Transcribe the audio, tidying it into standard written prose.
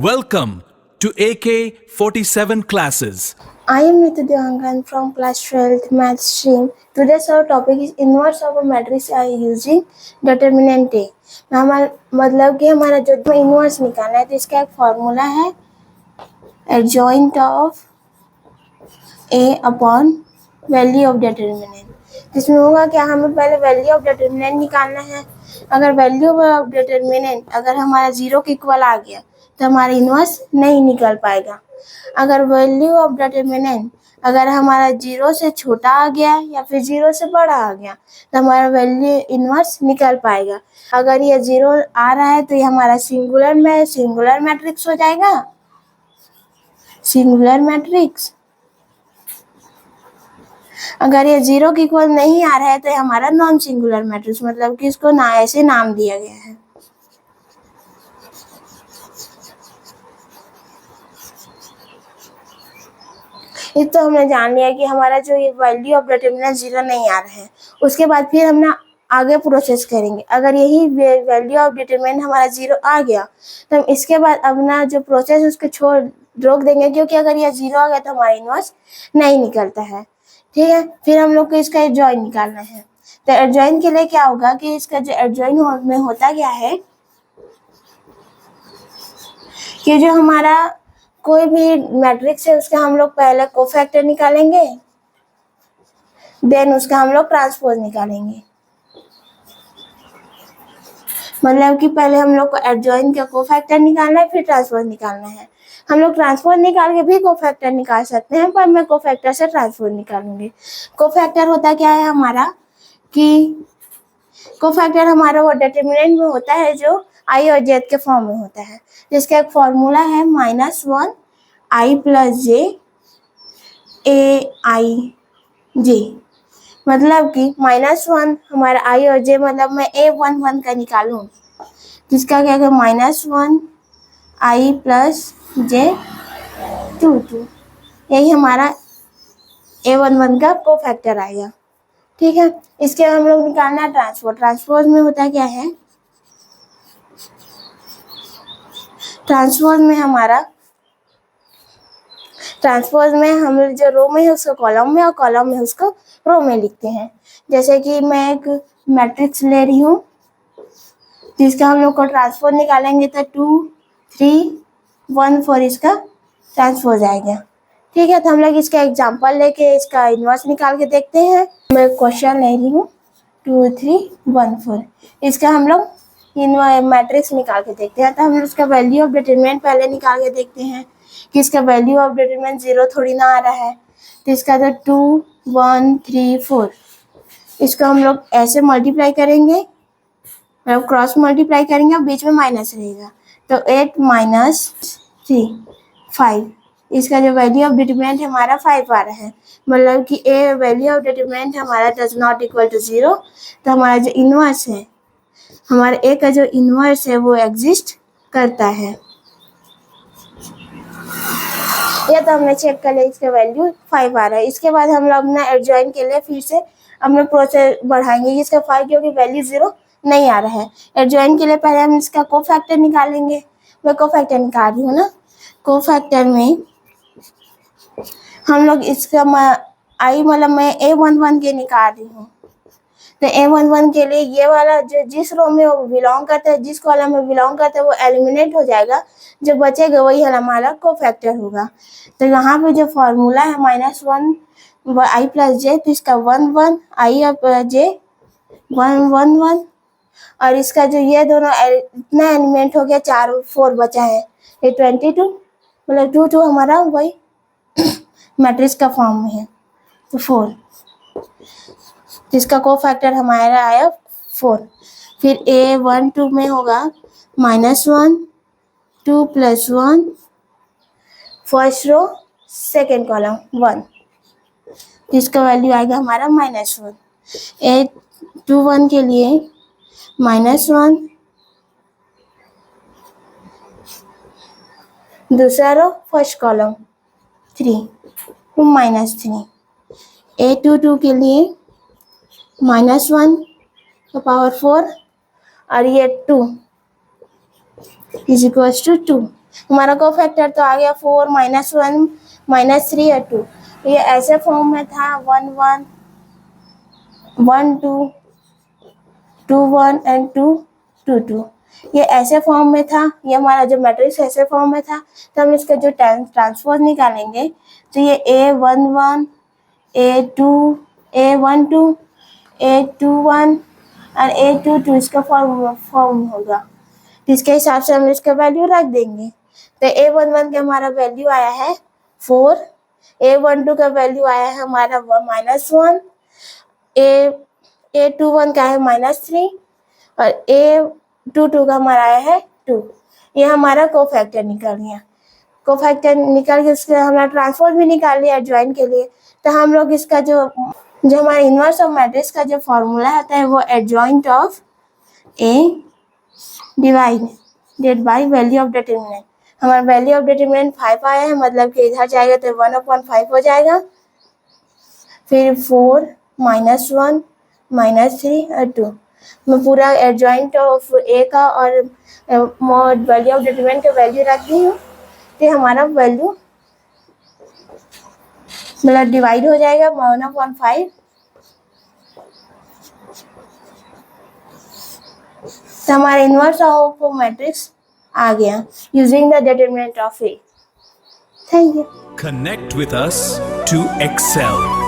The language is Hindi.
Welcome to AK-47 classes. I am Nitu Devangan from class 12th math stream. Today's our topic is inverse of a matrix I using determinant A. मतलब कि हमारा जो इनवर्स निकालना है तो इसका एक फॉर्मूला है adjoint of A upon value of determinant. जिसमें होगा क्या, हमें पहले वैल्यू ऑफ डिटर्मिनेंट निकालना है। अगर वैल्यू ऑफ डिटर्मिनेंट अगर हमारा जीरो के इक्वल आ गया तो हमारा इनवर्स नहीं निकल पाएगा। अगर वैल्यू ऑफ डिटर्मिनेंट अगर हमारा जीरो से छोटा आ गया या फिर जीरो से बड़ा आ गया तो हमारा वैल्यू इनवर्स निकल पाएगा। अगर ये जीरो आ रहा है तो ये हमारा सिंगुलर मैट्रिक्स हो जाएगा, सिंगुलर मैट्रिक्स। अगर ये जीरो के इक्वल नहीं आ रहा है तो ये हमारा नॉन सिंगुलर मैट्रिक्स, मतलब कि इसको ना ऐसे नाम दिया गया है। ये तो हमने जान लिया कि हमारा जो ये वैल्यू ऑफ डिटर्मिनेंट जीरो नहीं आ रहा है। उसके बाद फिर हम ना आगे प्रोसेस करेंगे। अगर यही वैल्यू ऑफ डिटर्मिनेंट हमारा जीरो आ गया तो हम इसके बाद अपना जो प्रोसेस उसको रोक देंगे, क्योंकि अगर ये जीरो आ गया तो हमारा इनवर्स नहीं निकलता है। ठीक है, फिर हम लोग को इसका एडजॉइन निकालना है। तो एडजॉइन के लिए क्या होगा कि इसका जो एडजॉइन में होता क्या है कि जो हमारा कोई भी मैट्रिक्स है उसका हम लोग पहले कोफैक्टर निकालेंगे, देन उसका हम लोग ट्रांसपोज निकालेंगे। मतलब कि पहले हम लोग को एडजॉइन का कोफैक्टर निकालना है, फिर ट्रांसपोज निकालना है। हम लोग ट्रांसपोज निकाल के भी कोफैक्टर निकाल सकते हैं, पर मैं कोफैक्टर से ट्रांसपोज निकालूंगी। कोफैक्टर होता क्या है हमारा कि कोफैक्टर हमारा वो डिटर्मिनेंट में होता है जो आई और जेड के फॉर्म में होता है, जिसका एक फॉर्मूला है -1 i प्लस जे ए आई जे। मतलब कि -1 हमारा i और j, मतलब मैं A11 का निकालूं जिसका क्या है -1 i प्लस जे 2 यही हमारा A11 का कोफैक्टर आएगा। ठीक है, इसके हम लोग निकालना है ट्रांसपोज। ट्रांसपोज में होता क्या है, ट्रांसपोज में हम जो रो में है उसको कॉलम में और कॉलम में उसको रो में लिखते हैं। जैसे कि मैं एक मैट्रिक्स ले रही हूँ जिसका हम लोग को ट्रांसपोज निकालेंगे तो 2 3 1 4 इसका ट्रांसपोज आएगा। ठीक है, तो हम लोग इसका एग्जांपल लेके इसका इनवर्स निकाल के देखते हैं। मैं क्वेश्चन ले रही हूँ 2 3 1 4, इसका हम लोग मैट्रिक्स निकाल के देखते हैं। तो हम इसका वैल्यू ऑफ डिटर्मिनेंट पहले निकाल के देखते हैं कि इसका वैल्यू ऑफ डिटर्मिनेंट जीरो थोड़ी ना आ रहा है। तो इसका तो 2 1 3 4 इसको हम लोग ऐसे मल्टीप्लाई करेंगे, मतलब क्रॉस मल्टीप्लाई करेंगे और बीच में माइनस रहेगा। तो 8 - 3 5, इसका जो वैल्यू ऑफ डिटर्मिनेंट हमारा 5 आ रहा है। मतलब कि ए वैल्यू ऑफ डिटर्मिनेंट हमारा डज नॉट इक्वल टू 0। तो हमारा जो इनवर्स है, हमारे ए का जो इनवर्स है वो एग्जिस्ट करता है। या तो हमने चेक कर लिया, इसका वैल्यू 5 आ रहा है। इसके बाद हम लोग अपना एडजॉइन के लिए फिर से अपना प्रोसेस बढ़ाएंगे। इसका 5 क्योंकि वैल्यू 0 नहीं आ रहा है। एडजॉइन के लिए पहले हम इसका कोफैक्टर निकालेंगे। मैं कोफैक्टर निकाल रही हूँ ना। कोफैक्टर में हम लोग इसका आई मतलब मैं A11 के निकाल रही हूँ। तो A11 के लिए ये वाला जो जिस रो में वो बिलोंग करता है, जिस कॉलम में बिलोंग करता है वो एलिमिनेट हो जाएगा। जो बचेगा वही हमारा कोफैक्टर होगा। तो यहाँ पे जो फॉर्मूला है -1 i प्लस जे, तो इसका 1 1 i और जे 1 1 1, और इसका जो ये दोनों इतना एलिमेंट हो गया 4 4 बचा है, ये 22, मतलब 2 2 हमारा वही मैट्रिक्स का फॉर्म में है। तो 4, जिसका कोफैक्टर हमारा आया 4। फिर A1 2 में होगा -1 2 + 1 फर्स्ट रो सेकेंड कॉलम 1, जिसका वैल्यू आएगा हमारा -1। A21 के लिए -1 दूसरा रो फर्स्ट कॉलम 3 -3। A22 के लिए -1 का पावर 4 और ये 2 इज इक्वल्स टू 2। हमारा कोफैक्टर तो आ गया 4 -1 -3 और 2। ये ऐसे फॉर्म में था 1 1 1 2 2 1 एंड 2 2 2। ये ऐसे फॉर्म में था, ये हमारा जो मैट्रिक्स ऐसे फॉर्म में था। तो हम इसका जो ट्रांसपोज निकालेंगे तो ये A11 A2 A12 A21 और A22 इसका फॉर्म होगा, जिसके हिसाब से हम इसका वैल्यू रख देंगे। तो A11 का हमारा वैल्यू आया है 4, A12 का वैल्यू आया है हमारा -1, A21 का है -3 और A22 का हमारा आया है 2। ये हमारा कोफैक्टर निकल गया। कोफैक्टर निकल के उसके हमारा ट्रांसपोज भी निकाल लिया एडजॉइन के लिए। तो हम लोग इसका जो हमारा इनवर्स ऑफ मैट्रिक्स का जो फॉर्मूला होता है वो adjoint of A divided by value of determinant. हमारा वैल्यू ऑफ डिटरमिनेंट 5 आया है, मतलब कि इधर जाएगा तो 1/5 हो जाएगा, फिर 4 -1 -3 और 2। मैं पूरा एडजॉइंट ऑफ ए का और वैल्यू ऑफ डिटरमिनेंट का वैल्यू रख दी हूँ। तो हमारा वैल्यू मतलब डिवाइड हो जाएगा 1/5। तो हमारा इनवर्स ऑफ मैट्रिक्स आ गया using the determinant of A. Thank you. Connect with us to excel.